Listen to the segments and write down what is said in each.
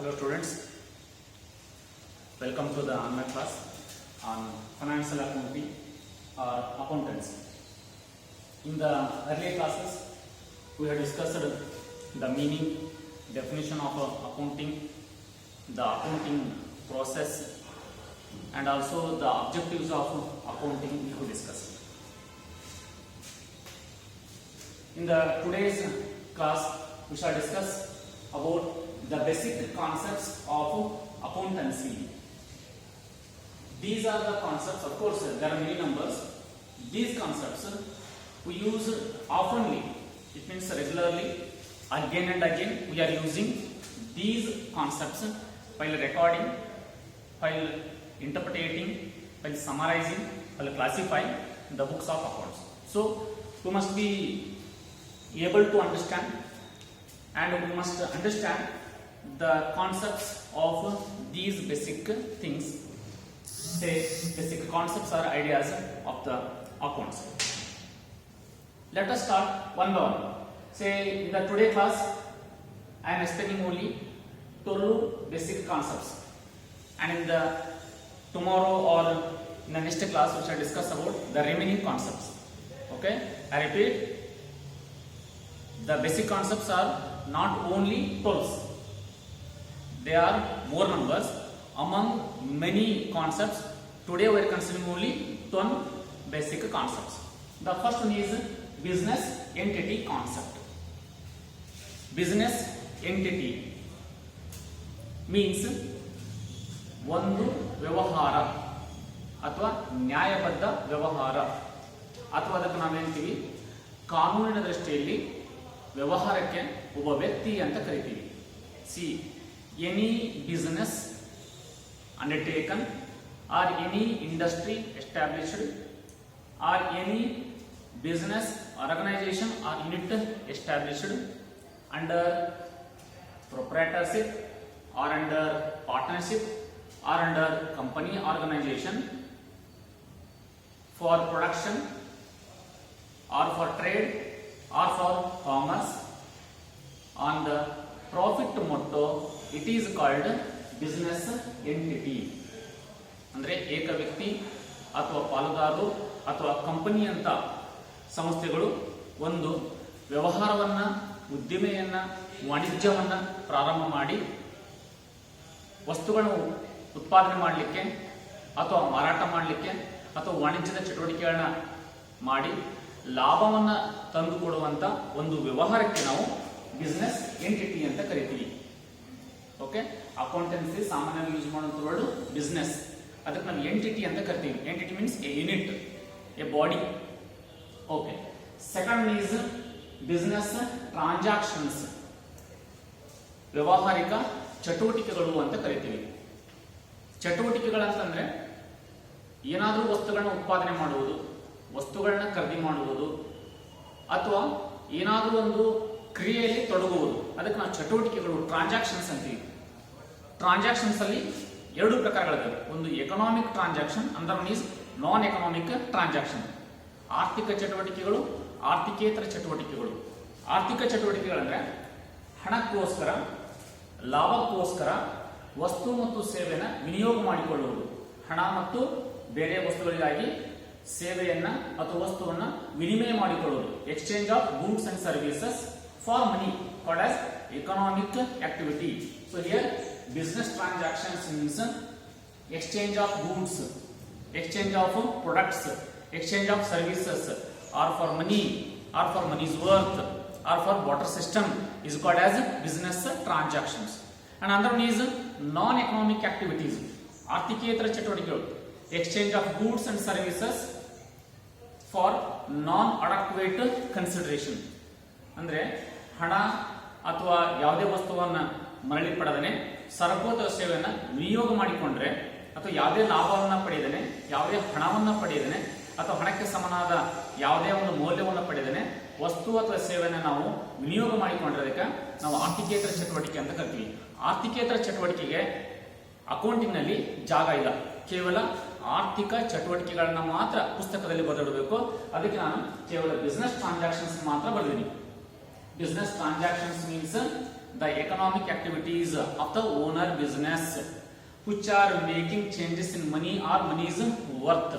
Hello students, welcome to the online class on financial accounting or accountancy. In the earlier classes, we have discussed the meaning, definition of accounting, the accounting process, and also the objectives of accounting we could discuss. In the today's class, we shall discuss about the basic concepts of accountancy. These are the concepts, of course, there are many numbers. These concepts we use oftenly, it means regularly, again and again we are using these concepts while recording, while interpreting, while summarizing, while classifying the books of accounts. So, we must be able to understand and we must understand the concepts of these basic things. Say basic concepts or ideas of the accounts. Let us start one by one. Say in the today class, I am explaining only 12 basic concepts, and in the tomorrow or in the next class we shall discuss about the remaining concepts. Okay, I repeat, the basic concepts are not only 12. They are more numbers. Among many concepts, today we are considering only 12 basic concepts. The first one is business entity concept. Business entity means ಒಂದು ವ್ಯವಹಾರ ಅಥವಾ ನ್ಯಾಯಬದ್ಧ ವ್ಯವಹಾರ ಅಥವಾ ಅದಕ್ಕೆ ನಾವು ಹೇಳ್ತೀವಿ ಕಾನೂನಿನ ದೃಷ್ಟಿಯಲ್ಲಿ ವ್ಯವಹಾರಕ್ಕೆ ಒಬ್ಬ ವ್ಯಕ್ತಿ ಅಂತ ಕರಿತೀವಿ. C any business undertaken or any industry established or any business organization or unit established under proprietorship or under partnership or under company organization for production or for trade or for commerce on the profit motto, it is called business entity. ಅಂದರೆ ಏಕ ವ್ಯಕ್ತಿ ಅಥವಾ ಪಾಲುದಾರರು ಅಥವಾ company ಅಂತ ಸಂಸ್ಥೆಗಳು ಒಂದು ವ್ಯವಹಾರವನ್ನು, ಉದ್ದಿಮೆಯನ್ನು, ವಾಣಿಜ್ಯವನ್ನು ಪ್ರಾರಂಭ ಮಾಡಿ ವಸ್ತುಗಳನ್ನು ಉತ್ಪಾದನೆ ಮಾಡಲಿಕ್ಕೆ ಅಥವಾ ಮಾರಾಟ ಮಾಡಲಿಕ್ಕೆ ಅಥವಾ ವಾಣಿಜ್ಯದ ಚಟುವಟಿಕೆಗಳನ್ನ ಮಾಡಿ ಲಾಭವನ್ನು ತಂದುಕೊಡುವಂಥ ಒಂದು ವ್ಯವಹಾರಕ್ಕೆ ನಾವು ಬಿಸ್ನೆಸ್ ಎಂಟಿಟಿ ಅಂತ ಕರಿತೀವಿ. ಓಕೆ, ಅಕೌಂಟೆನ್ಸಿ ಸಾಮಾನ್ಯವಾಗಿ ಯೂಸ್ ಮಾಡುವಂಥ ವರ್ಡ್ ಬಿಸ್ನೆಸ್, ಅದಕ್ಕೆ ನಾವು ಎಂಟಿಟಿ ಅಂತ ಕರಿತೀವಿ. Entity means A unit, A body. Okay, second is business transactions, ವ್ಯಾವಹಾರಿಕ ಚಟುವಟಿಕೆಗಳು ಅಂತ ಕರಿತೀವಿ. ಚಟುವಟಿಕೆಗಳಂತಂದ್ರೆ ಏನಾದರೂ ವಸ್ತುಗಳನ್ನ ಉತ್ಪಾದನೆ ಮಾಡುವುದು, ವಸ್ತುಗಳನ್ನ ಖರೀದಿ ಮಾಡುವುದು ಅಥವಾ ಏನಾದರೂ ಒಂದು ಕ್ರಿಯೆಯಲ್ಲಿ ತೊಡಗುವುದು, ಅದಕ್ಕೆ ನಾವು ಚಟುವಟಿಕೆಗಳು ಟ್ರಾನ್ಸಾಕ್ಷನ್ಸ್ ಅಂತೀವಿ. ಟ್ರಾನ್ಸಾಕ್ಷನ್ಸ್ ಅಲ್ಲಿ ಎರಡು ಪ್ರಕಾರಗಳಿವೆ. ಒಂದು ಎಕನಾಮಿಕ್ ಟ್ರಾನ್ಸಾಕ್ಷನ್, ಅಂದರ್ ಮೀನ್ಸ್ ನಾನ್ ಎಕನಾಮಿಕ್ ಟ್ರಾನ್ಸಾಕ್ಷನ್. ಆರ್ಥಿಕ ಚಟುವಟಿಕೆಗಳು, ಆರ್ಥಿಕೇತರ ಚಟುವಟಿಕೆಗಳು. ಆರ್ಥಿಕ ಚಟುವಟಿಕೆಗಳಂದ್ರೆ ಹಣಕ್ಕೋಸ್ಕರ, ಲಾಭಕ್ಕೋಸ್ಕರ ವಸ್ತು ಮತ್ತು ಸೇವೆಯನ್ನು ವಿನಿಯೋಗ ಮಾಡಿಕೊಳ್ಳುವುದು. ಹಣ ಮತ್ತು ಬೇರೆ ವಸ್ತುಗಳಿಗಾಗಿ ಸೇವೆಯನ್ನ ಅಥವಾ ವಸ್ತುವನ್ನು ವಿನಿಮಯ ಮಾಡಿಕೊಳ್ಳುವುದು. Exchange of goods and services for money called as economic activity. So here business transactions means exchange of goods, exchange of products, exchange of services, or for money, or for money's worth, or for barter system is called as business transactions. And another one is non-economic activities, ಆರ್ಥಿಕೇತರ ಚಟುವಟಿಕೆಗಳು. Exchange of goods and services for non-adequate consideration. ಅಂದ್ರೆ ಹಣ ಅಥವಾ ಯಾವುದೇ ವಸ್ತುವನ್ನು ಮರಳಿ ಪಡೆದನೆ ಸರಕು ಅಥವಾ ಸೇವೆಯನ್ನು ವಿನಿಯೋಗ ಮಾಡಿಕೊಂಡ್ರೆ ಅಥವಾ ಯಾವುದೇ ಲಾಭವನ್ನು ಪಡೆಯದೇನೆ, ಯಾವುದೇ ಹಣವನ್ನು ಪಡೆಯದೇನೆ ಅಥವಾ ಹಣಕ್ಕೆ ಸಮನಾದ ಯಾವುದೇ ಒಂದು ಮೌಲ್ಯವನ್ನು ಪಡೆಯದೇನೆ ವಸ್ತು ಅಥವಾ ಸೇವೆಯನ್ನು ನಾವು ವಿನಿಯೋಗ ಮಾಡಿಕೊಂಡ್ರೆ ಅದಕ್ಕೆ ನಾವು ಆರ್ಥಿಕೇತರ ಚಟುವಟಿಕೆ ಅಂತ ಕರಿತೀವಿ. ಆರ್ಥಿಕೇತರ ಚಟುವಟಿಕೆಗೆ ಅಕೌಂಟಿಂಗ್ ನಲ್ಲಿ ಜಾಗ ಇಲ್ಲ, ಕೇವಲ ಆರ್ಥಿಕ ಚಟುವಟಿಕೆಗಳನ್ನ ಮಾತ್ರ ಪುಸ್ತಕದಲ್ಲಿ ಬರೆದಿಡಬೇಕು. ಅದಕ್ಕೆ ನಾನು ಕೇವಲ ಬಿಸ್ನೆಸ್ ಟ್ರಾನ್ಸಾಕ್ಷನ್ಸ್ ಮಾತ್ರ ಬರೆದಿದ್ದೀನಿ. Business transactions means the economic activities of the owner business which are making changes in money or money's worth.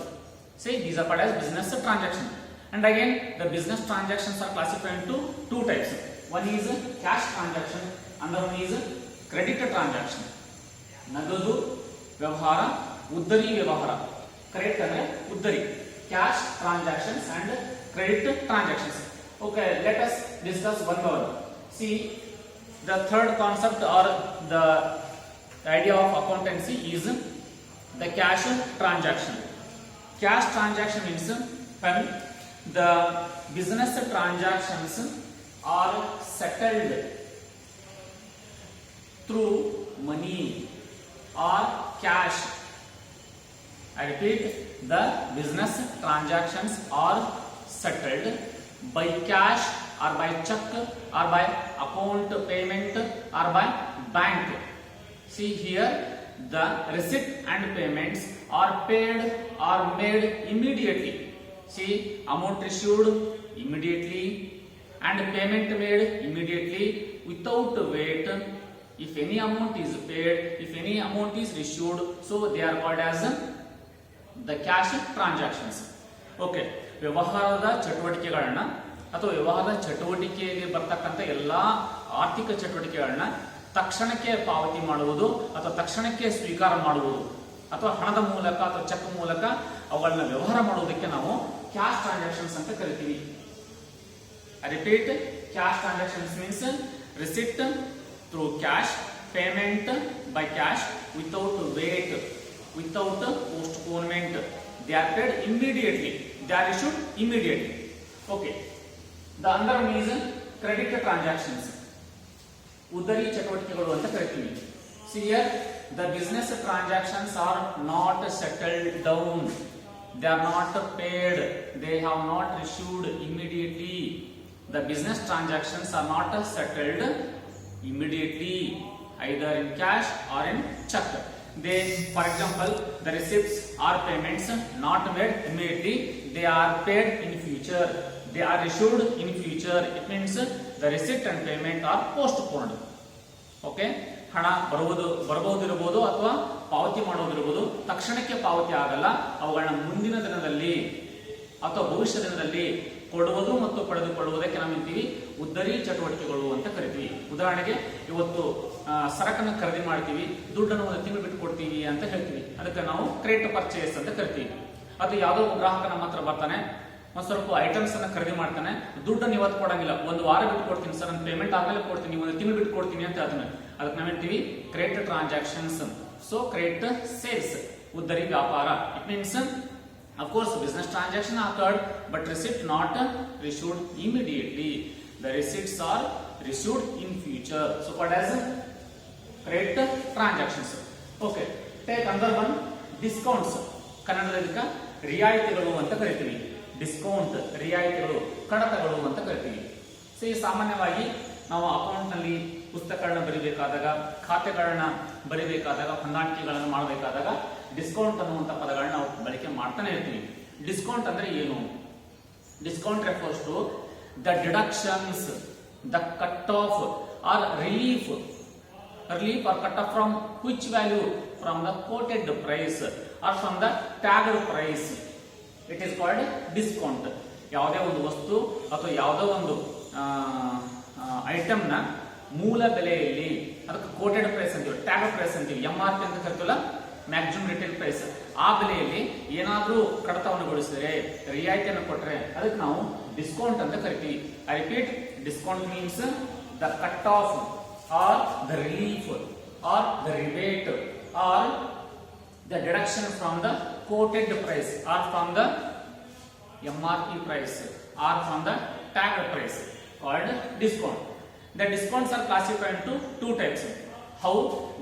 See, these are called as business transaction. And again, the business transactions are classified into two types. One is cash transaction, another one is credit transaction. ನಗದು ವ್ಯವಹಾರ, ಉದ್ದರಿ ವ್ಯವಹಾರ. Correct ಅಂದ್ರೆ ಉದ್ದರಿ, cash transactions and credit transactions. Okay, let us discuss one by one. See, the third concept or the idea of accountancy is the cash transaction. Cash transaction means when the business transactions are settled through money or cash. I repeat, the business transactions are settled by cash or by check or by account payment or by bank. See here, the receipt and payments are paid or made immediately. See, amount received immediately and payment made immediately without wait. If any amount is paid, if any amount is received, so they are called as the cash transactions. Okay, ವ್ಯವಹಾರದ ಚಟುವಟಿಕೆಗಳನ್ನ ಅಥವಾ ವ್ಯವಹಾರದ ಚಟುವಟಿಕೆಯಲ್ಲಿ ಬರ್ತಕ್ಕಂಥ ಎಲ್ಲಾ ಆರ್ಥಿಕ ಚಟುವಟಿಕೆಗಳನ್ನ ತಕ್ಷಣಕ್ಕೆ ಪಾವತಿ ಮಾಡುವುದು ಅಥವಾ ತಕ್ಷಣಕ್ಕೆ ಸ್ವೀಕಾರ ಮಾಡುವುದು ಅಥವಾ ಹಣದ ಮೂಲಕ ಅಥವಾ ಚೆಕ್ ಮೂಲಕ ಅವುಗಳನ್ನ ವ್ಯವಹಾರ ಮಾಡುವುದಕ್ಕೆ ನಾವು ಕ್ಯಾಶ್ ಟ್ರಾನ್ಸಾಕ್ಷನ್ಸ್ ಅಂತ ಕರಿತೀವಿ. I repeat, cash transactions means receipt through cash, payment by cash without wait, without postponement. They are paid immediately. They are issued immediately. Okay. The other one is credit transactions. ಉದ್ದರಿ ಚಟುವಟಿಕೆಗಳು ಅಂತ ಕರಿತೀವಿ. See here, the business transactions are not settled down. They are not paid. They have not issued immediately. The business transactions are not settled immediately, either in cash or in check. They, for example, the receipts or payments not made immediately, they are paid in future. They are issued in future. It means the receipt and payment are postponed. Okay, ಹಣ ಬರಬಹುದಿರಬಹುದು ಅಥವಾ ಪಾವತಿ ಮಾಡೋದಿರಬಹುದು. ತಕ್ಷಣಕ್ಕೆ ಪಾವತಿ ಆಗಲ್ಲ, ಅವುಗಳನ್ನ ಮುಂದಿನ ದಿನದಲ್ಲಿ ಅಥವಾ ಭವಿಷ್ಯ ದಿನದಲ್ಲಿ ಕೊಡುವುದು ಮತ್ತು ಪಡೆದುಕೊಳ್ಳುವುದಕ್ಕೆ ನಾವು ಅಂತೀವಿ ಉದ್ದರಿ ಚಟುವಟಿಕೆಗಳು ಅಂತ ಕರಿತೀವಿ. ಉದಾಹರಣೆಗೆ ಇವತ್ತು ಸರಕನ್ನು ಖರೀದಿ ಮಾಡ್ತೀವಿ, ದುಡ್ಡನ್ನು ಒಂದು ತಿಂಗಳು ಬಿಟ್ಟು ಕೊಡ್ತೀವಿ ಅಂತ ಹೇಳ್ತೀವಿ, ಅದಕ್ಕೆ ನಾವು ಕ್ರೆಡಿಟ್ ಪರ್ಚೇಸ್ ಅಂತ ಕರಿತೀವಿ. ಅದು ಯಾವುದೋ ಗ್ರಾಹಕ ನಮ್ಮ ಹತ್ರ ಬರ್ತಾನೆ, ಒಂದ್ ಸ್ವಲ್ಪ ಐಟಮ್ಸ್ ಅನ್ನ ಖರೀದಿ ಮಾಡ್ತಾನೆ, ದುಡ್ಡನ್ನು ಇವತ್ತು ಕೊಡಂಗಿಲ್ಲ, ಒಂದು ವಾರ ಬಿಟ್ಟು ಕೊಡ್ತೀನಿ ಸರ್, ನನ್ನ ಪೇಮೆಂಟ್ ಆದ್ಮೇಲೆ ಕೊಡ್ತೀನಿ, ಒಂದು ತಿಂಗಳು ಬಿಟ್ಟು ಕೊಡ್ತೀನಿ ಅಂತ ಹೇಳ್ತಾನೆ, ಅದಕ್ಕೆ ನಾವೇಂತೀವಿ credit transactions. So credit sales, ಉದ್ದರಿ ವ್ಯಾಪಾರ. It means of course business transaction occurred but receipt not issued immediately. The receipts are issued in future, so called as credit transactions. Okay, take another one, discounts. ಕನ್ನಡದಲ್ಲಿ ರಿಯಾಯಿತಿಗಳು ಅಂತ ಕರಿತೀವಿ. Discount, ರಿಯಾಯಿತಿಗಳು, ಕಡತಗಳು ಅಂತ ಕರಿತೀವಿ. So ಈ ಸಾಮಾನ್ಯವಾಗಿ ನಾವು ಅಕೌಂಟ್ ನಲ್ಲಿ ಪುಸ್ತಕಗಳನ್ನ ಬರಿಬೇಕಾದಾಗ, ಖಾತೆಗಳನ್ನ ಬರಿಬೇಕಾದಾಗ, ಹೊಂದಾಣಿಕೆಗಳನ್ನು ಮಾಡಬೇಕಾದಾಗ ಡಿಸ್ಕೌಂಟ್ ಅನ್ನುವಂಥ ಪದಗಳನ್ನ ನಾವು ಬಳಕೆ ಮಾಡ್ತಾನೆ ಇರ್ತೀವಿ. ಡಿಸ್ಕೌಂಟ್ ಅಂದ್ರೆ ಏನು? Discount refers to the deductions, the cut off or relief or cut off from which value? From the quoted price or from the tagged price. It is called discount. ಯಾವುದೇ ಒಂದು ವಸ್ತು ಅಥವಾ ಯಾವುದೋ ಒಂದು ಐಟಮ್ ನ ಮೂಲ ಬೆಲೆಯಲ್ಲಿ, ಅದಕ್ಕೆ ಕೋಟೆಡ್ ಪ್ರೈಸ್ ಅಂತೀವಿ, ಟ್ಯಾಗ್ಡ್ ಪ್ರೈಸ್ ಅಂತೀವಿ, MRP ಅಂತ ಕರಿತೀವಲ್ಲ, ಮ್ಯಾಕ್ಸಿಮಮ್ ರಿಟೇಲ್ ಪ್ರೈಸ್, ಆ ಬೆಲೆಯಲ್ಲಿ ಏನಾದ್ರೂ ಕಡತವನ್ನು ಗೊಳಿಸಿದರೆ, ರಿಯಾಯಿತಿಯನ್ನು ಕೊಟ್ಟರೆ ಅದಕ್ಕೆ ನಾವು ಡಿಸ್ಕೌಂಟ್ ಅಂತ ಕರಿತೀವಿ. I repeat, discount means the cut of or the relief or the rebate or the deduction from the quoted price or from the MRP price or from the tagged price, called discount. The discounts are classified into two types. How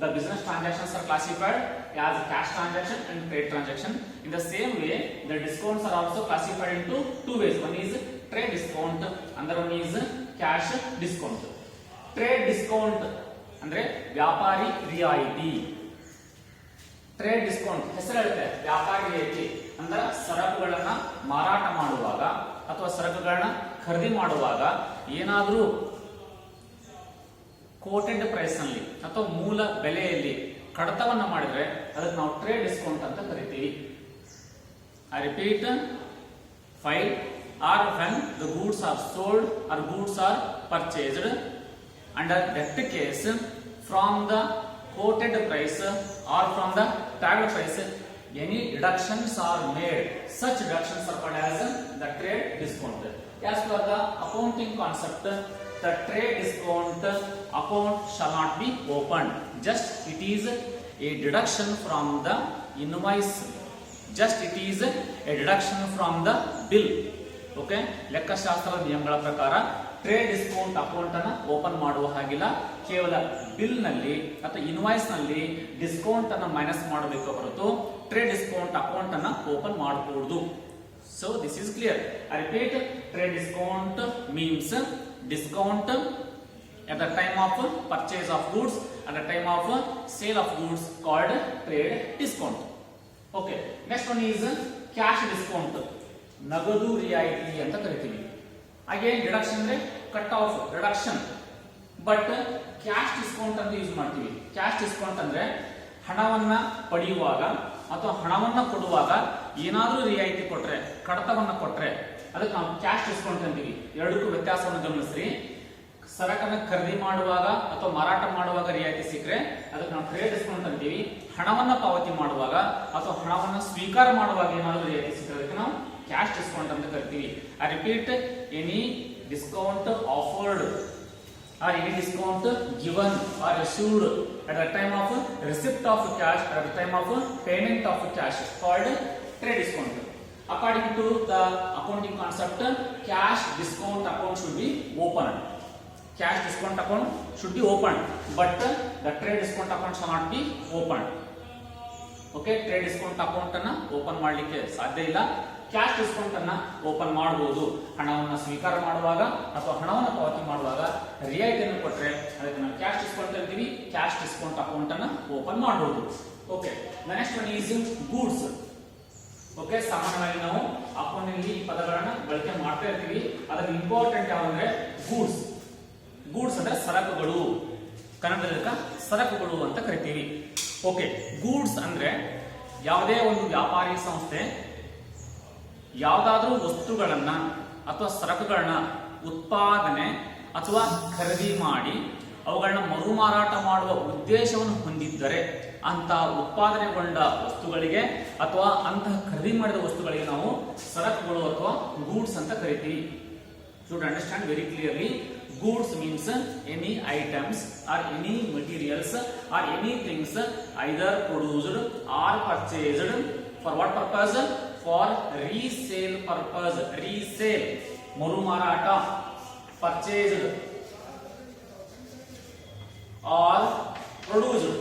the business transactions are classified as cash transaction and credit transaction. In the same way, the discounts are also classified into two ways. One is trade discount, another one is cash discount. Trade discount ಅಂದ್ರೆ ವ್ಯಾಪಾರಿ ರಿಯಾಯಿತಿ. Trade discount ಹೆಸರು ಹೇಳುತ್ತೆ, ವ್ಯಾಪಾರಿ ರಿಯಾಯಿತಿ ಅಂದ್ರೆ ಸರಕುಗಳನ್ನ ಮಾರಾಟ ಮಾಡುವಾಗ ಅಥವಾ ಸರಕುಗಳನ್ನ ಖರೀದಿ ಮಾಡುವಾಗ ಏನಾದ್ರೂ ಕೋಟೆಡ್ ಪ್ರೈಸ್ ನಲ್ಲಿ ಅಥವಾ ಮೂಲ ಬೆಲೆಯಲ್ಲಿ ಕಡತವನ್ನ ಮಾಡಿದ್ರೆ ಅದಕ್ಕೆ ನಾವು ಟ್ರೇಡ್ ಡಿಸ್ಕೌಂಟ್ ಅಂತ ಕರಿತೀವಿ. I repeat, file or when the goods are sold or goods are purchased under that case from the quoted price or from the tagged price any deductions are made. Such deductions are called as the trade discount. As per the accounting concept, the trade discount account shall not be opened. Just it is a deduction from the invoice. Just it is a deduction from the bill. Okay, ಲೆಕ್ಕಶಾಸ್ತ್ರದ ನಿಯಮಗಳ ಪ್ರಕಾರ trade discount account ಅನ್ನ open ಮಾಡುವ ಹಾಗಿಲ್ಲ. ಕೇವಲ bill ನಲ್ಲಿ ಅಥವಾ invoice ನಲ್ಲಿ ಡಿಸ್ಕೌಂಟ್ ಅನ್ನ ಮೈನಸ್ ಮಾಡಬೇಕು ಹೊರತು ಟ್ರೇಡ್ ಡಿಸ್ಕೌಂಟ್ ಅಕೌಂಟ್ ಅನ್ನ ಓಪನ್ ಮಾಡಬಹುದು. So this is clear. I repeat, trade discount means discount at the time of purchase of goods, at the time of sale of goods called trade discount. Okay, next one is cash discount. ನಗದು ರಿಯಾಯಿತಿ ಅಂತ ಕರಿತೀವಿ. Again deduction ಅಂದ್ರೆ cut off reduction, but cash discount ಅಂತ use ಮಾಡ್ತೀವಿ. Cash discount ಅಂದ್ರೆ ಹಣವನ್ನ ಪಡೆಯುವಾಗ ಅಥವಾ ಹಣವನ್ನ ಕೊಡುವಾಗ ಏನಾದ್ರೂ ರಿಯಾಯಿತಿ ಕೊಟ್ರೆ, ಕಡತವನ್ನ ಕೊಟ್ರೆ ಅದಕ್ಕೆ ನಾವು ಕ್ಯಾಶ್ ಡಿಸ್ಕೌಂಟ್ ಅಂತೀವಿ. ಎರಡಕ್ಕೂ ವ್ಯತ್ಯಾಸವನ್ನು ಗಮನಿಸ್ರಿ. ಸರಕನ್ನ ಖರೀದಿ ಮಾಡುವಾಗ ಅಥವಾ ಮಾರಾಟ ಮಾಡುವಾಗ ರಿಯಾಯಿತಿ ಸಿಕ್ಕರೆ ಅದಕ್ಕೆ ನಾವು ಟ್ರೇಡ್ ಡಿಸ್ಕೌಂಟ್ ಅಂತೀವಿ. ಹಣವನ್ನ ಪಾವತಿ ಮಾಡುವಾಗ ಅಥವಾ ಹಣವನ್ನ ಸ್ವೀಕಾರ ಮಾಡುವಾಗ ಏನಾದ್ರೂ ರಿಯಾಯಿತಿ ಸಿಕ್ಕರೆ ಅದಕ್ಕೆ ನಾವು ಕ್ಯಾಶ್ ಡಿಸ್ಕೌಂಟ್ ಅಂತ ಕರಿತೀವಿ. I repeat, any discount offered or any discount given or issued at the time of receipt of cash, at the time of payment of cash called trade discount. According to the accounting concept, cash discount account should be opened. Cash discount account should be opened, but the trade discount account shall not be opened. Okay, trade discount account ಅನ್ನ open ಮಾಡಲಿಕ್ಕೆ ಸಾಧ್ಯ ಇಲ್ಲ. Cash discount ಅನ್ನ open ಮಾಡಬಹುದು. ಹಣವನ್ನು ಸ್ವೀಕಾರ ಮಾಡುವಾಗ ಅಥವಾ ಹಣವನ್ನು ಪಾವತಿ ಮಾಡುವಾಗ ರಿಯಾಯಿತಿಯನ್ನು ಕೊಟ್ಟರೆ ಅದಕ್ಕೆ ನಾವು ಕ್ಯಾಶ್ ಡಿಸ್ಕೌಂಟ್ ಅಂತೀವಿ. ಕ್ಯಾಶ್ ಡಿಸ್ಕೌಂಟ್ ಅಕೌಂಟ್ ಅನ್ನ ಓಪನ್ ಮಾಡಬಹುದು. Okay, next one is goods. Okay, ಸಾಮಾನ್ಯವಾಗಿ ನಾವು ಅಕೌಂಟ್ ನಲ್ಲಿ ಈ ಪದಗಳನ್ನ ಬಳಕೆ ಮಾಡ್ತಾ ಇರ್ತೀವಿ. ಅದರ ಇಂಪಾರ್ಟೆಂಟ್ ಯಾವಂದ್ರೆ ಗೂಡ್ಸ್. ಗೂಡ್ಸ್ ಅಂದ್ರೆ ಸರಕುಗಳು, ಕನ್ನಡದಲ್ಲಿ ಸರಕುಗಳು ಅಂತ ಕರಿತೀವಿ. ಓಕೆ, ಗೂಡ್ಸ್ ಅಂದ್ರೆ ಯಾವುದೇ ಒಂದು ವ್ಯಾಪಾರಿ ಸಂಸ್ಥೆ ಯಾವುದಾದ್ರೂ ವಸ್ತುಗಳನ್ನ ಅಥವಾ ಸರಕುಗಳನ್ನ ಉತ್ಪಾದನೆ ಅಥವಾ ಖರೀದಿ ಮಾಡಿ ಅವುಗಳನ್ನ ಮರು ಮಾರಾಟ ಮಾಡುವ ಉದ್ದೇಶವನ್ನು ಹೊಂದಿದ್ದರೆ ಅಂತ ಉತ್ಪಾದನೆಗೊಂಡ ವಸ್ತುಗಳಿಗೆ ಅಥವಾ ಅಂತಹ ಖರೀದಿ ಮಾಡಿದ ವಸ್ತುಗಳಿಗೆ ನಾವು ಸರಕುಗಳು ಅಥವಾ ಗೂಡ್ಸ್ ಅಂತ ಕರಿತೀವಿ. Should understand very clearly. Goods means any items or any materials or any things either produced or purchased for what purpose? For resale purpose. Resale, maru marata. Purchased or produced.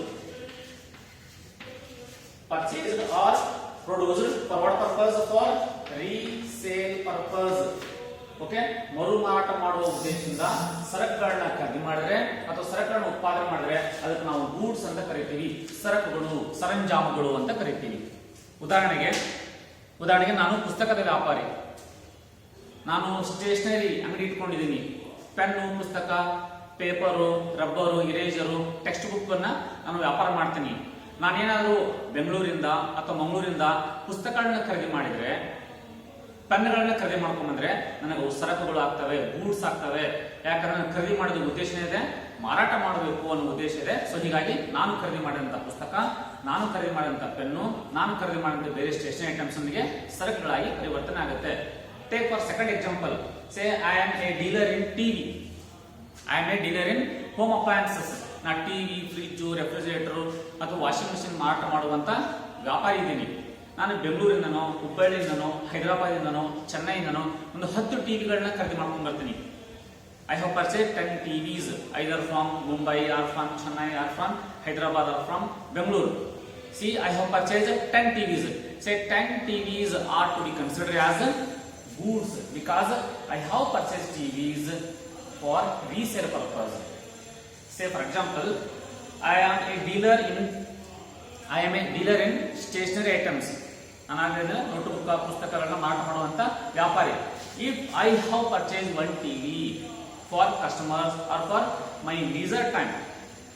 Purchased or produced for what purpose? For resale purpose. Okay, ಮರು ಮಾರಾಟ ಮಾಡುವ ಉದ್ದೇಶದಿಂದ ಸರಕುಗಳನ್ನ ಖರೀದಿ ಮಾಡಿದ್ರೆ ಅಥವಾ ಸರಕುಗಳನ್ನ ಉತ್ಪಾದನೆ ಮಾಡಿದ್ರೆ ಅದಕ್ಕೆ ನಾವು ಗೂಡ್ಸ್ ಅಂತ ಕರಿತೀವಿ. ಸರಕುಗಳು, ಸರಂಜಾಮುಗಳು ಅಂತ ಕರಿತೀವಿ. ಉದಾಹರಣೆಗೆ ನಾನು ಪುಸ್ತಕದ ವ್ಯಾಪಾರಿ. ನಾನು ಸ್ಟೇಷನರಿ ಅಂಗಡಿ ಇಟ್ಕೊಂಡಿದ್ದೀನಿ. ಪೆನ್ನು, ಪುಸ್ತಕ, ಪೇಪರು, ರಬ್ಬರು, ಇರೇಜರು, ಟೆಕ್ಸ್ಟ್ ಬುಕ್ ಅನ್ನ ನಾನು ವ್ಯಾಪಾರ ಮಾಡ್ತೀನಿ. ನಾನೇನಾದ್ರೂ ಬೆಂಗಳೂರಿಂದ ಅಥವಾ ಮಂಗಳೂರಿಂದ ಪುಸ್ತಕಗಳನ್ನ ಖರೀದಿ ಮಾಡಿದ್ರೆ, ಪೆನ್ಗಳನ್ನ ಖರೀದಿ ಮಾಡ್ಕೊಂಡ್ಬಂದ್ರೆ ನನಗೆ ಸರಕುಗಳು ಆಗ್ತವೆ, ಗೂಡ್ಸ್ ಆಗ್ತವೆ. ಯಾಕಂದ್ರೆ ನಾನು ಖರೀದಿ ಮಾಡಿದ ಉದ್ದೇಶ ಇದೆ, ಮಾರಾಟ ಮಾಡಬೇಕು ಅನ್ನೋ ಉದ್ದೇಶ ಇದೆ. ಸೊ ಹೀಗಾಗಿ ನಾನು ಖರೀದಿ ಮಾಡಿದಂತ ಪುಸ್ತಕ, ನಾನು ಖರೀದಿ ಮಾಡಿದಂತ ಪೆನ್ನು, ನಾನು ಖರೀದಿ ಮಾಡಿದಂತ ಬೇರೆ ಸ್ಟೇಷನರಿ ಐಟಮ್ಸ್ ನೊಂದಿಗೆ ಸರಕುಗಳಾಗಿ ಪರಿವರ್ತನೆ ಆಗುತ್ತೆ. Take for second example, say I am a dealer in TV, I am a dealer in home appliances. ನಾ ಟಿವಿ, ಫ್ರಿಜ್, ರೆಫ್ರಿಜರೇಟರ್ ಅಥವಾ ವಾಷಿಂಗ್ ಮಿಷಿನ್ ಮಾರಾಟ ಮಾಡುವಂತ ವ್ಯಾಪಾರಿ ಇದ್ದೀನಿ. ನಾನು ಬೆಂಗಳೂರಿಂದನೋ, ಹುಬ್ಬಳ್ಳಿಯಿಂದನೋ, ಹೈದರಾಬಾದಿಂದನೋ, ಚೆನ್ನೈಯಿಂದನೋ ಒಂದು 10 ಟಿವಿಗಳನ್ನ ಖರೀದಿ ಮಾಡ್ಕೊಂಡು ಬರ್ತೀನಿ. I have purchased 10 TVs either from Mumbai or from Chennai or from Hyderabad or from Bangalore. See, I have purchased 10 TVs. Say 10 TVs are to be considered as goods because I have purchased TVs for resale purpose. Say for example, I am a dealer in stationery items. ನಾನು notebook, ಪುಸ್ತಕಗಳನ್ನ ಮಾರಾಟ ಮಾಡುವಂತ ವ್ಯಾಪಾರಿ. If I have purchased 1 TV for customers or for my leisure time.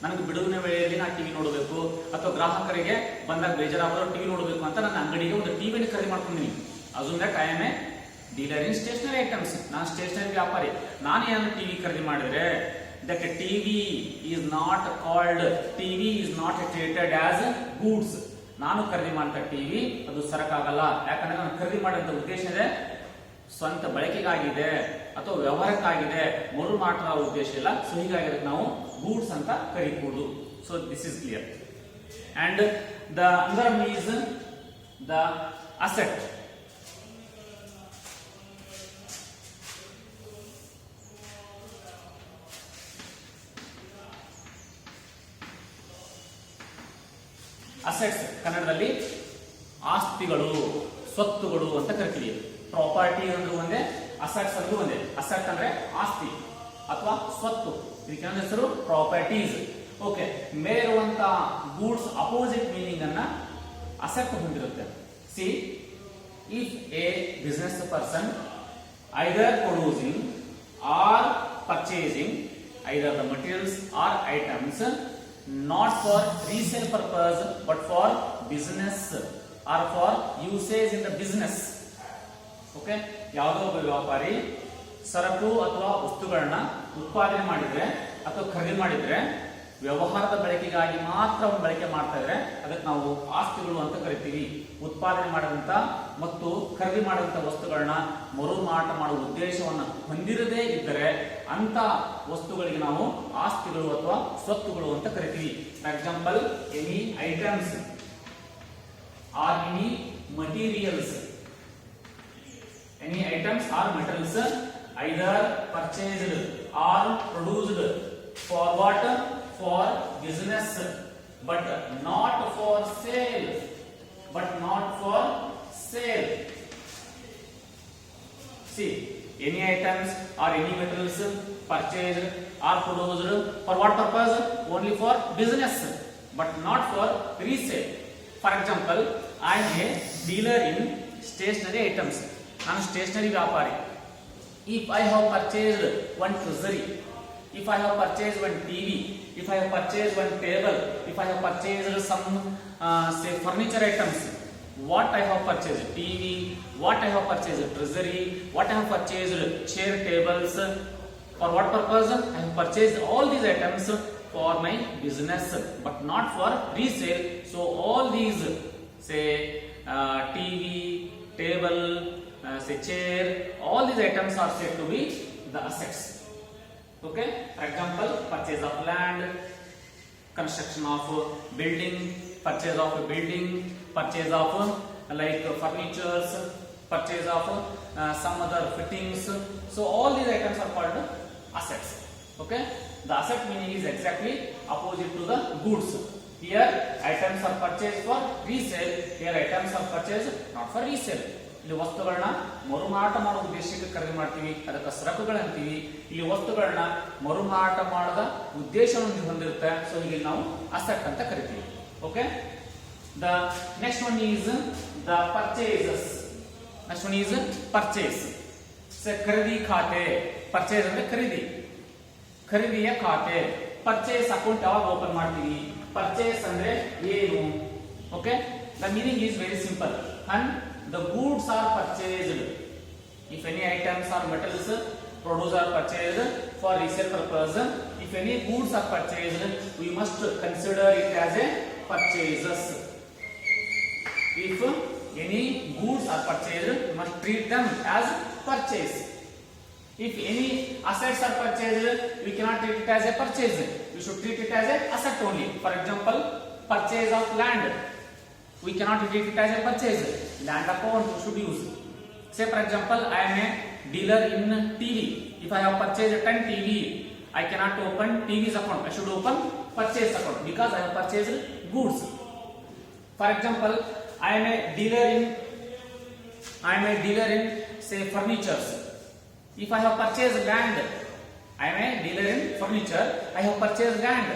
ನನಗೆ ಬಿಡುವಿನ ವೇಳೆಯಲ್ಲಿ ನಾನು TV ನೋಡಬೇಕು ಅಥವಾ ಗ್ರಾಹಕರಿಗೆ ಬಂದಾಗ ಬೇಜಾರಾಗೋರು ಟಿವಿ ನೋಡಬೇಕು ಅಂತ ನನ್ನ ಅಂಗಡಿಗೆ ಒಂದು ಟಿವಿನ ಖರೀದಿ ಮಾಡ್ಕೊಂಡಿನಿ. Assume that I am a dealer in stationery items. ನಾನು ಸ್ಟೇಷನರಿ ವ್ಯಾಪಾರಿ. ನಾನು ಏನು ಟಿವಿ ಖರೀದಿ ಮಾಡಿದ್ರೆ that TV is not called, TV is not treated as goods. ನಾನು ಖರೀದಿ ಮಾಡಿದ ಟಿವಿ ಅದು ಸರಕಾಗಲ್ಲ. ಯಾಕಂದ್ರೆ ನಾನು ಖರೀದಿ ಮಾಡಿದಂತ ಉದ್ದೇಶ ಇದೆ ಸ್ವಂತ ಬಳಕೆಗಾಗಿದೆ ಅಥವಾ ವ್ಯವಹಾರಕ್ಕಾಗಿದೆ, ಮರು ಮಾರಾಟ ಉದ್ದೇಶ ಇಲ್ಲ. ಸೊ ಹೀಗಾಗಿ ನಾವು ಗೂಡ್ಸ್ ಅಂತ ಕರೀಬಹುದು. So this is clear. And the under means the asset. Assets ಕನ್ನಡದಲ್ಲಿ ಆಸ್ತಿಗಳು, ಸ್ವತ್ತುಗಳು ಅಂತ ಕರಿತೀವಿ. ಪ್ರಾಪರ್ಟಿ ಅಂದ್ರೆ ಒಂದೇ, ಅಸೆಟ್ಸ್ ಅಂದ್ರೆ ಒಂದೇ. ಅಸೆಟ್ ಅಂದ್ರೆ ಆಸ್ತಿ ಅಥವಾ ಸ್ವತ್ತು, ಇದಕ್ಕೆ ಹೆಸರು ಪ್ರಾಪರ್ಟೀಸ್. ಓಕೆ, ಮೇಲಿರುವಂತ ಗೂಡ್ಸ್ ಅಪೋಸಿಟ್ ಮೀನಿಂಗ್ ಅನ್ನ ಅಸೆಟ್ ಹೊಂದಿರುತ್ತೆ. See, if a business person either producing or purchasing either the materials or items not for resale purpose but for business or for usage in the business. Okay, ಯಾವುದೋ ಒಬ್ಬ ವ್ಯಾಪಾರಿ ಸರಕು ಅಥವಾ ವಸ್ತುಗಳನ್ನ ಉತ್ಪಾದನೆ ಮಾಡಿದ್ರೆ ಅಥವಾ ಖರೀದಿ ಮಾಡಿದ್ರೆ ವ್ಯವಹಾರದ ಬಳಕೆಗಾಗಿ ಮಾತ್ರ ಬಳಕೆ ಮಾಡ್ತಾ ಇದ್ರೆ ಅದಕ್ಕೆ ನಾವು ಆಸ್ತಿಗಳು ಅಂತ ಕರಿತೀವಿ. ಉತ್ಪಾದನೆ ಮಾಡಿದಂತ ಮತ್ತು ಖರೀದಿ ಮಾಡಿದಂತ ವಸ್ತುಗಳನ್ನ ಮರು ಮಾರಾಟ ಮಾಡುವ ಉದ್ದೇಶವನ್ನು ಹೊಂದಿರದೇ ಇದ್ದರೆ ಅಂತ ವಸ್ತುಗಳಿಗೆ ನಾವು ಆಸ್ತಿಗಳು ಅಥವಾ ಸ್ವತ್ತುಗಳು ಅಂತ ಕರಿತೀವಿ. For example, any items or any materials. Any items or materials either purchased or produced for what? For business, but not for sale. But not for sale. See, any items or any materials purchased or produced for what purpose? Only for business, but not for resale. For example, I am a dealer in stationery items. I am stationery vyapari. If I have purchased one treasury, if I have purchased one TV, if I have purchased one table, if I have purchased some say furniture items, what I have purchased? TV, what I have purchased? Treasury, what I have purchased? Chair, tables. For what purpose? I have purchased all these items for my business, but not for resale. So all these, say TV, table, say chair, all these items are said to be the assets. Okay, for example, purchase of land, construction of building, purchase of a building, purchase of like furnitures, purchase of some other fittings. So all these items are called assets. Okay, the asset meaning is exactly opposite to the goods. Here items are purchased for resale, here items are purchased not for resale. ಇಲ್ಲಿ ವಸ್ತುಗಳನ್ನ ಮರುಮಾರಾಟ ಮಾಡುವ ಉದ್ದೇಶಕ್ಕೆ ಖರೀದಿ ಮಾಡ್ತೀವಿ, ಅದಕ್ಕೆ ಸರಕುಗಳಂತೀವಿ. ಇಲ್ಲಿ ವಸ್ತುಗಳನ್ನ ಮರುಮಾರಾಟ ಮಾಡದ ಉದ್ದೇಶವನ್ನು ಹೊಂದಿರುತ್ತೆ. ಸೊ ಇಲ್ಲಿ ನಾವು ಅಸೆಟ್ ಅಂತ ಕರಿತೀವಿ. Okay, the next one is the purchases. Next one is purchase. ಖರೀದಿ ಖಾತೆ. ಪರ್ಚೇಸ್ ಅಂದ್ರೆ ಖರೀದಿ, ಖರೀದಿಯ ಖಾತೆ. ಪರ್ಚೇಸ್ ಅಕೌಂಟ್ ಯಾವಾಗ ಓಪನ್ ಮಾಡ್ತೀವಿ? ಪರ್ಚೇಸ್ ಅಂದ್ರೆ ಏನು? Okay, the meaning is very simple. And the goods are purchased. If any items or metals produced are purchased for resale purpose, if any goods are purchased, we must consider it as a purchases. If any goods are purchased, we must treat them as purchase. If any assets are purchased, we cannot treat it as a purchase. We should treat it as a asset only. For example, purchase of land, we cannot treat it as a purchase. Land account we should use. Say for example, I am a dealer in TV. If I have purchased 10 TV, I cannot open TV's account. I should open purchase account because I have purchased goods. For example, I am a dealer in say furnitures. If I have purchased land, I am a dealer in furniture. I have purchased land.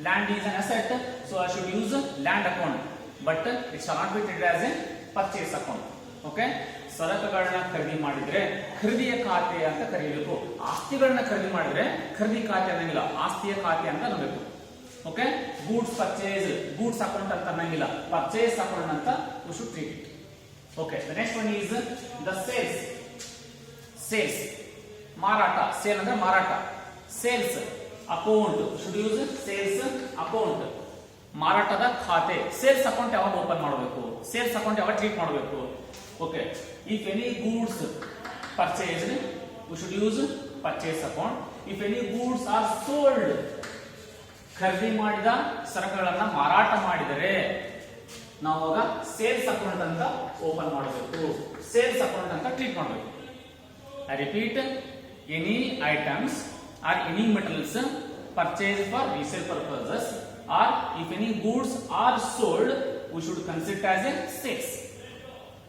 Land is an asset, so I should use land account. But it shall not be treated as a purchase account. Okay, ಸರಕುಗಳನ್ನ ಖರೀದಿ ಮಾಡಿದ್ರೆ ಖರೀದಿಯ ಖಾತೆ ಅಂತ ಕರೀಬೇಕು. ಆಸ್ತಿಗಳನ್ನ ಖರೀದಿ ಮಾಡಿದ್ರೆ ಖರೀದಿ ಖಾತೆ ಅನ್ನಂಗಿಲ್ಲ, ಆಸ್ತಿಯ ಖಾತೆ ಅಂತ ಅನ್ನಬೇಕು. Okay, goods purchase, goods account ಅಂತ ಅನ್ನಂಗಿಲ್ಲ, ಪರ್ಚೇಸ್ ಅಕೌಂಟ್ ಅಂತ you should treat it. Okay, the next one is the sales. Sales ಮಾರಾಟ, ಸೇಲ್ ಅಂದ್ರೆ ಮಾರಾಟ. Sales account should use sales account, ಮಾರಾಟದ ಖಾತೆ. ಸೇಲ್ಸ್ ಅಕೌಂಟ್ ಯಾವಾಗ ಓಪನ್ ಮಾಡಬೇಕು, ಸೇಲ್ಸ್ ಅಕೌಂಟ್ ಯಾವಾಗ ಟ್ರೀಟ್ ಮಾಡಬೇಕು? Okay, if any goods purchased we should use purchase account. If any goods are sold, ಖರೀದಿ ಮಾಡಿದ ಸರಕುಗಳನ್ನ ಮಾರಾಟ ಮಾಡಿದರೆ ನಾವು ಆಗ ಸೇಲ್ಸ್ ಅಕೌಂಟ್ ಅಂತ ಓಪನ್ ಮಾಡಬೇಕು, ಸೇಲ್ಸ್ ಅಕೌಂಟ್ ಅಂತ ಟ್ರೀಟ್ ಮಾಡಬೇಕು. I repeat, any items or any metals purchased for resale purposes or if any goods are sold we should consider as a sales.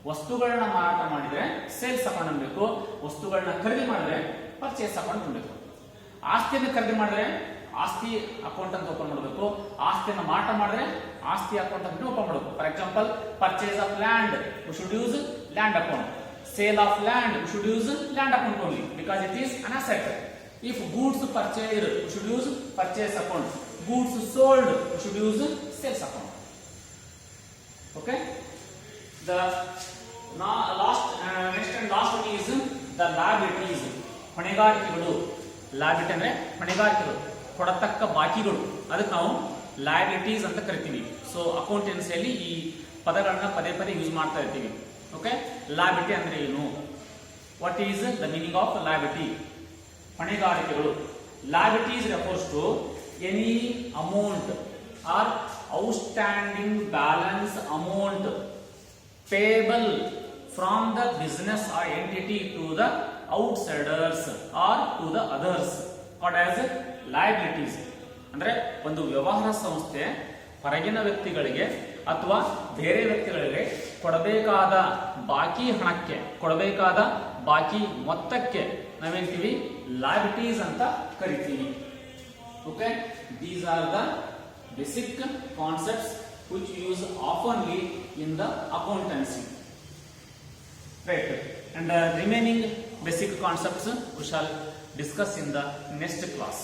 ವಸ್ತುಗಳನ್ನ ಮಾರಾಟ ಮಾಡಿದ್ರೆ ಸೇಲ್ಸ್ ಅಕೌಂಟ್ ಅನ್ಬೇಕು, ವಸ್ತುಗಳನ್ನ ಖರೀದಿ ಮಾಡಿದ್ರೆ ಪರ್ಚೇಸ್ ಅಕೌಂಟ್ ಅನ್ಬೇಕು. ಆಸ್ತಿಯನ್ನು ಖರೀದಿ ಮಾಡಿದ್ರೆ ಆಸ್ತಿ ಅಕೌಂಟ್ ಅಂತ ಓಪನ್ ಮಾಡಬೇಕು, ಆಸ್ತಿಯನ್ನು ಮಾರಾಟ ಮಾಡಿದ್ರೆ ಆಸ್ತಿ ಅಕೌಂಟ್ ಅಂತ ಓಪನ್ ಮಾಡಬೇಕು. For example, purchase of land we should use land account, sale of land we should use land account only because it is an asset. If goods purchased we should use purchase account, goods sold we should use sales account. Okay, the next and last one is the liabilities. ಹೊಣೆಗಾರಿಕೆಗಳು. liability ಅಂದ್ರೆ ಹೊಣೆಗಾರಿಕೆಗಳು, ಕೊಡತಕ್ಕ ಬಾಕಿಗಳು, ಅದಕ್ಕೆ ನಾವು liabilities ಅಂತ ಕರಿತೀವಿ. So ಅಕೌಂಟೆನ್ಸಿಯಲ್ಲಿ ಈ ಪದಗಳನ್ನ ಪದೇ ಪದೇ ಯೂಸ್ ಮಾಡ್ತಾ ಇರ್ತೀವಿ. ಓಕೆ, liability ಅಂದ್ರೆ ಏನು? What is the meaning of liability? ಹೊಣೆಗಾರಿಕೆಗಳು. liabilities refers to any amount or outstanding balance amount payable from the business or entity to the outsiders or to the others called as liabilities. ಅಂದ್ರೆ ಒಂದು ವ್ಯವಹಾರ ಸಂಸ್ಥೆ ಹೊರಗಿನ ವ್ಯಕ್ತಿಗಳಿಗೆ ಅಥವಾ ಬೇರೆ ವ್ಯಕ್ತಿಗಳಿಗೆ ಕೊಡಬೇಕಾದ ಬಾಕಿ ಹಣಕ್ಕೆ, ಕೊಡಬೇಕಾದ ಬಾಕಿ ಮೊತ್ತಕ್ಕೆ ನಾವೇಂತೀವಿ liabilities ಅಂತ ಕರಿತೀವಿ. Okay, these are the basic concepts which we use oftenly in the accountancy. Right, and remaining basic concepts we shall discuss in the next class.